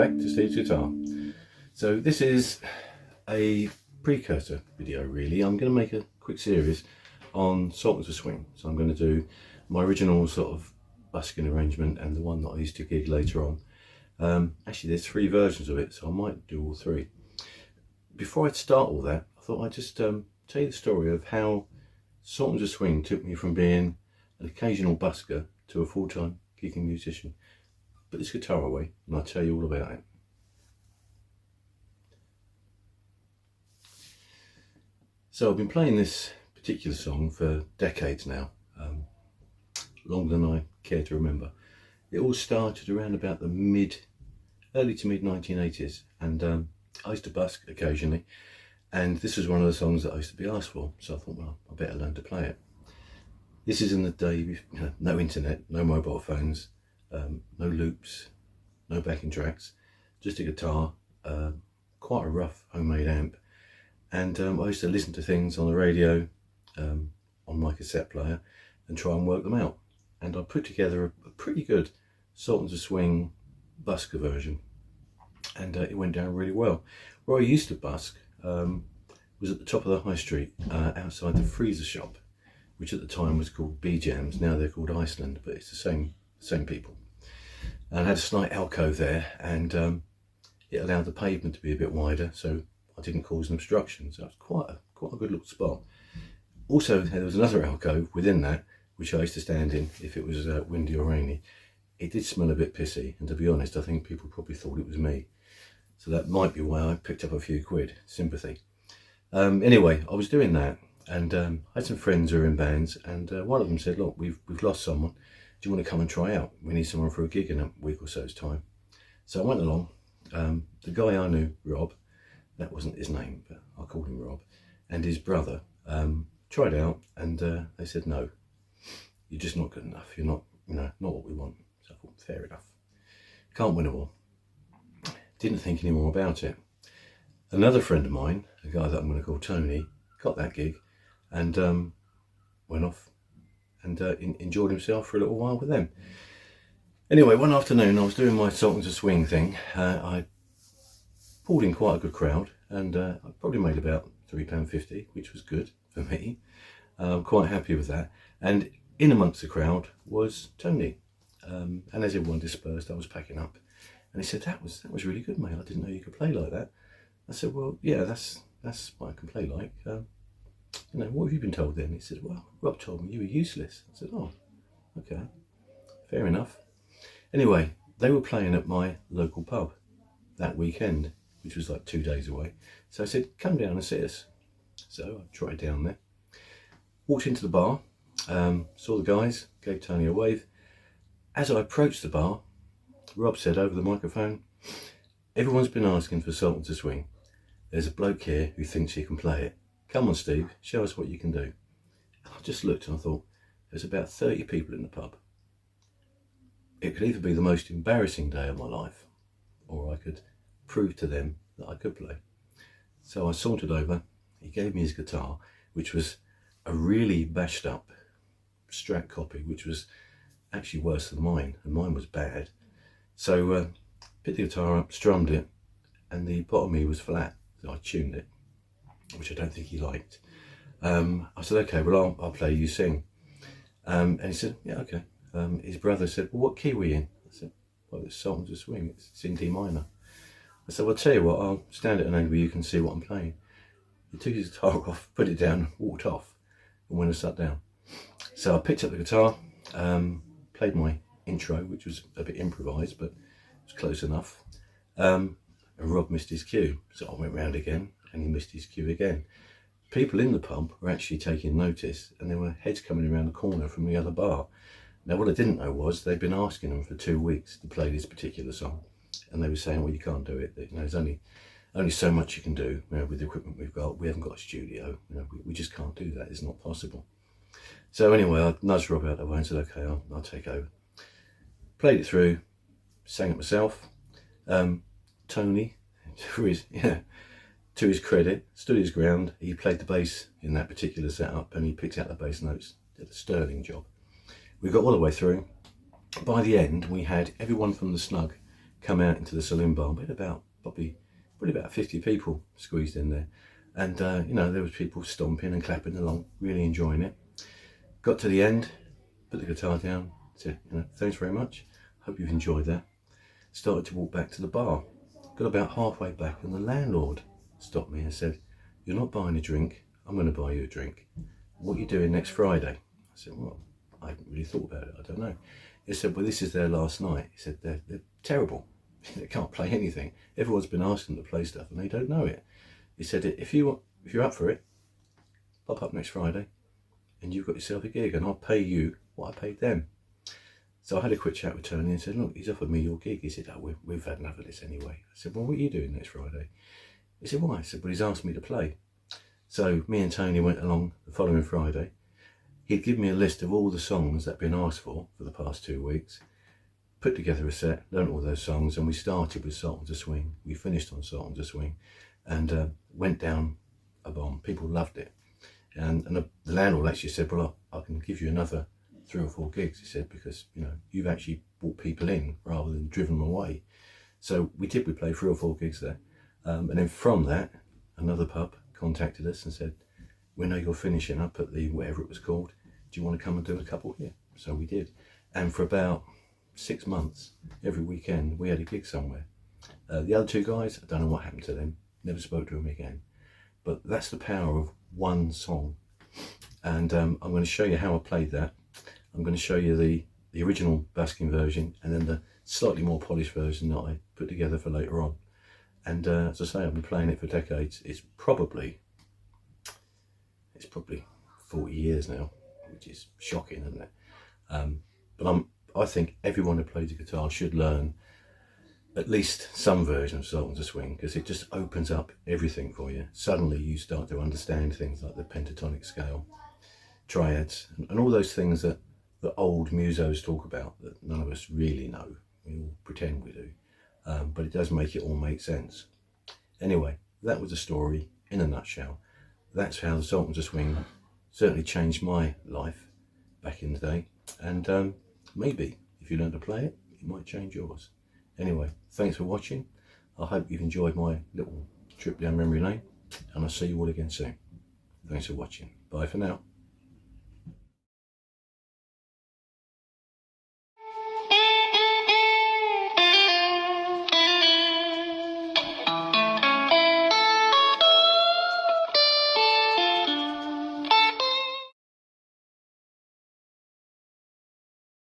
back to Steve's Guitar. So this is a precursor video really. I'm going to make a quick series on Sultans of Swing. So I'm going to do my original sort of busking arrangement and the one that I used to gig later on. Actually there's 3 versions of it, so I might do all 3. Before I start all that, I thought I'd just tell you the story of how Sultans of Swing took me from being an occasional busker to a full-time gigging musician. Put this guitar away and I'll tell you all about it. So I've been playing this particular song for decades now, longer than I care to remember. It all started around about the early to mid 1980s, and I used to busk occasionally, and this was one of the songs that I used to be asked for, so I thought, well, I better learn to play it. This is in the day, no internet, no mobile phones, no loops, no backing tracks, just a guitar, quite a rough homemade amp, and I used to listen to things on the radio, on my cassette player, and try and work them out. And I put together a pretty good Sultans of Swing busker version, and it went down really well. Where I used to busk was at the top of the high street, outside the freezer shop, which at the time was called B-Jams. Now they're called Iceland, but it's the same people. And I had a slight alcove there, and it allowed the pavement to be a bit wider, so I didn't cause an obstruction. So it was quite a good little spot. Also, there was another alcove within that, which I used to stand in if it was windy or rainy. It did smell a bit pissy, and to be honest, I think people probably thought it was me. So that might be why I picked up a few quid, sympathy. Anyway, I was doing that, and I had some friends who were in bands, and one of them said, look, we've lost someone. Do you want to come and try out? We need someone for a gig in a week or so's time. So I went along. The guy I knew, Rob, that wasn't his name, but I called him Rob, and his brother tried out, and they said, no, you're just not good enough. You're not, not what we want. So I thought, fair enough. Can't win them all. Didn't think any more about it. Another friend of mine, a guy that I'm going to call Tony, got that gig and went off and enjoyed himself for a little while with them. Anyway, one afternoon I was doing my Sultans of Swing thing. I pulled in quite a good crowd, and I probably made about £3.50, which was good for me. I'm quite happy with that. And in amongst the crowd was Tony. And as everyone dispersed, I was packing up. And he said, that was really good, mate. I didn't know you could play like that. I said, well, yeah, that's what I can play like. What have you been told then? He said, well, Rob told me you were useless. I said, oh, okay, fair enough. Anyway, they were playing at my local pub that weekend, which was like 2 days away. So I said, come down and see us. So I tried down there, walked into the bar, saw the guys, gave Tony a wave. As I approached the bar, Rob said over the microphone, everyone's been asking for Sultans of Swing. There's a bloke here who thinks he can play it. Come on, Steve, show us what you can do. And I just looked and I thought, there's about 30 people in the pub. It could either be the most embarrassing day of my life, or I could prove to them that I could play. So I sauntered over, he gave me his guitar, which was a really bashed up Strat copy, which was actually worse than mine, and mine was bad. So picked the guitar up, strummed it, and the bottom E was flat. So I tuned it, which I don't think he liked. I said, okay, well, I'll play, you sing. And he said, yeah, okay. His brother said, well, what key were you in? I said, well, it's Sultans of Swing, it's in D minor. I said, well, I'll tell you what, I'll stand at an angle where you can see what I'm playing. He took his guitar off, put it down, walked off, and went and sat down. So I picked up the guitar, played my intro, which was a bit improvised, but it was close enough. And Rob missed his cue, so I went round again, and he missed his cue again. People in the pub were actually taking notice, and there were heads coming around the corner from the other bar. Now, what I didn't know was they'd been asking them for 2 weeks to play this particular song, and they were saying, well, you can't do it. There's only so much you can do with the equipment we've got. We haven't got a studio. We just can't do that. It's not possible. So anyway, I nudged Rob out the way and said, okay, I'll take over. Played it through, sang it myself. Tony, to his credit, stood his ground. He played the bass in that particular setup, and he picked out the bass notes. Did a sterling job. We got all the way through. By the end, we had everyone from the snug come out into the saloon bar. We had about probably about 50 people squeezed in there, and you know, there was people stomping and clapping along, really enjoying it. Got to the end, put the guitar down, said, you know, thanks very much, hope you've enjoyed that. Started to walk back to the bar. Got about halfway back and the landlord stopped me and said, you're not buying a drink, I'm going to buy you a drink. What are you doing next Friday? I said, well, I haven't really thought about it, I don't know. He said, well, this is their last night. He said, they're terrible. They can't play anything. Everyone's been asking them to play stuff and they don't know it. He said, if you're up for it, pop up next Friday and you've got yourself a gig and I'll pay you what I paid them. So I had a quick chat with Tony and said, look, he's offered me your gig. He said, oh, we've had enough of this anyway. I said, well, what are you doing next Friday? He said, why? I said, well, he's asked me to play. So me and Tony went along the following Friday. He'd given me a list of all the songs that had been asked for the past 2 weeks, put together a set, learnt all those songs, and we started with Sultans of Swing. We finished on Sultans of Swing and went down a bomb. People loved it. And the landlord actually said, well, I can give you another 3 or 4 gigs, he said, because, you know, you've actually brought people in rather than driven them away. So we played 3 or 4 gigs there. And then from that, another pub contacted us and said, we know you're finishing up at the whatever it was called, do you want to come and do a couple here? So we did. And for about 6 months, every weekend, we had a gig somewhere. The other 2 guys, I don't know what happened to them, never spoke to them again. But that's the power of one song. And I'm going to show you how I played that. I'm going to show you the original Busking version and then the slightly more polished version that I put together for later on. And as I say, I've been playing it for decades. It's probably 40 years now, which is shocking, isn't it? But I think everyone who plays the guitar should learn at least some version of Sultans of Swing, because it just opens up everything for you. Suddenly you start to understand things like the pentatonic scale, triads, and all those things that the old musos talk about that none of us really know. We all pretend we do. But it does make it all make sense. Anyway, that was the story in a nutshell. That's how the Sultans of Swing certainly changed my life back in the day. And maybe if you learn to play it, it might change yours. Anyway, thanks for watching. I hope you've enjoyed my little trip down memory lane, and I'll see you all again soon. Thanks for watching. Bye for now.